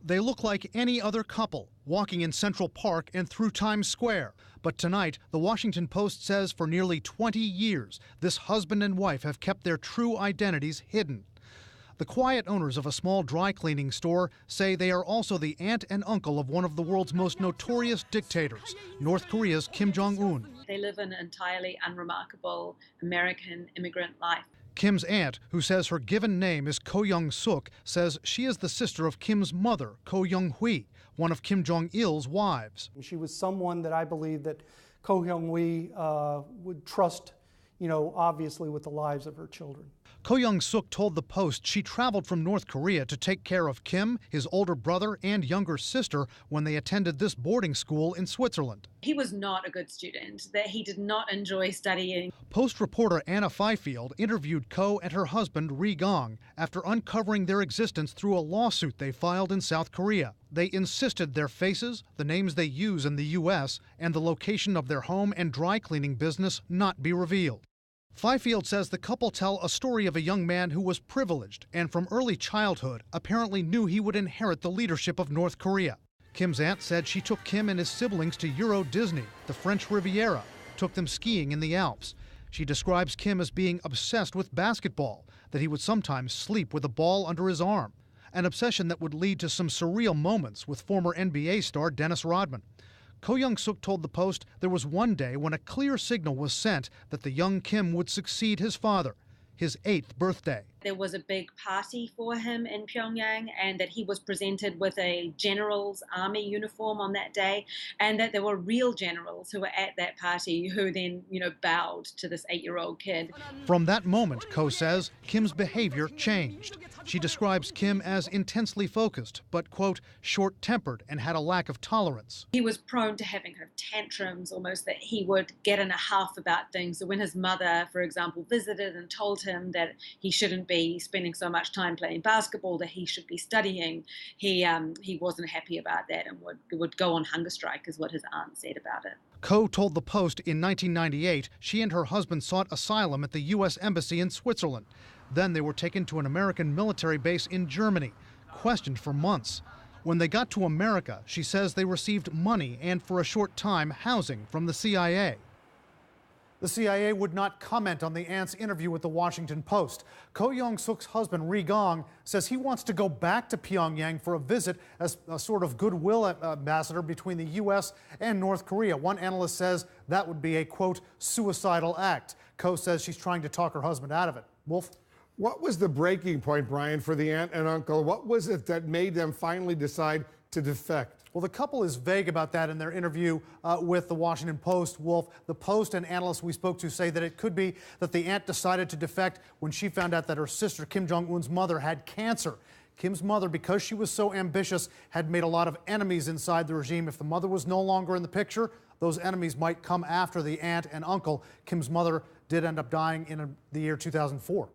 They look like any other couple, walking in Central Park and through Times Square. But tonight, the Washington Post says for nearly 20 years, this husband and wife have kept their true identities hidden. The quiet owners of a small dry cleaning store say they are also the aunt and uncle of one of the world's most notorious dictators, North Korea's Kim Jong Un. They live an entirely unremarkable American immigrant life. Kim's aunt, who says her given name is Ko Young-suk, says she is the sister of Kim's mother, Ko Young-hui, one of Kim Jong-il's wives. She was someone that I believe that Ko Young-hui would trust, obviously with the lives of her children. Ko Young-suk told the Post she traveled from North Korea to take care of Kim, his older brother, and younger sister when they attended this boarding school in Switzerland. He was not a good student, that he did not enjoy studying. Post reporter Anna Fifield interviewed Ko and her husband Ri Gong after uncovering their existence through a lawsuit they filed in South Korea. They insisted their faces, the names they use in the U.S., and the location of their home and dry cleaning business not be revealed. Fifield says the couple tell a story of a young man who was privileged and from early childhood apparently knew he would inherit the leadership of North Korea. Kim's aunt said she took Kim and his siblings to Euro Disney, the French Riviera, took them skiing in the Alps. She describes Kim as being obsessed with basketball, that he would sometimes sleep with a ball under his arm, an obsession that would lead to some surreal moments with former NBA star Dennis Rodman. Ko Young-suk told the Post there was one day when a clear signal was sent that the young Kim would succeed his father, his 8th birthday. There was a big party for him in Pyongyang, and that he was presented with a general's army uniform on that day, and that there were real generals who were at that party who then, bowed to this 8-year-old kid. From that moment, Ko says, Kim's behavior changed. She describes Kim as intensely focused, but, quote, short-tempered and had a lack of tolerance. He was prone to having kind of tantrums, almost, that he would get in a huff about things. So when his mother, for example, visited and told him that he shouldn't be spending so much time playing basketball, that he should be studying, he wasn't happy about that and would go on hunger strike, is what his aunt said about it. Ko told the Post in 1998 she and her husband sought asylum at the U.S. Embassy in Switzerland. Then they were taken to an American military base in Germany, questioned for months. When they got to America, she says they received money and, for a short time, housing from the CIA. The CIA would not comment on the aunt's interview with the Washington Post. Ko Young-suk's husband, Ri Gong, says he wants to go back to Pyongyang for a visit as a sort of goodwill ambassador between the U.S. and North Korea. One analyst says that would be a, quote, suicidal act. Ko says she's trying to talk her husband out of it. Wolf? What was the breaking point, Brian, for the aunt and uncle? What was it that made them finally decide to defect? Well, the couple is vague about that in their interview with the Washington Post, Wolf. The Post and analysts we spoke to say that it could be that the aunt decided to defect when she found out that her sister, Kim Jong Un's mother, had cancer. Kim's mother, because she was so ambitious, had made a lot of enemies inside the regime. If the mother was no longer in the picture, those enemies might come after the aunt and uncle. Kim's mother did end up dying in the year 2004.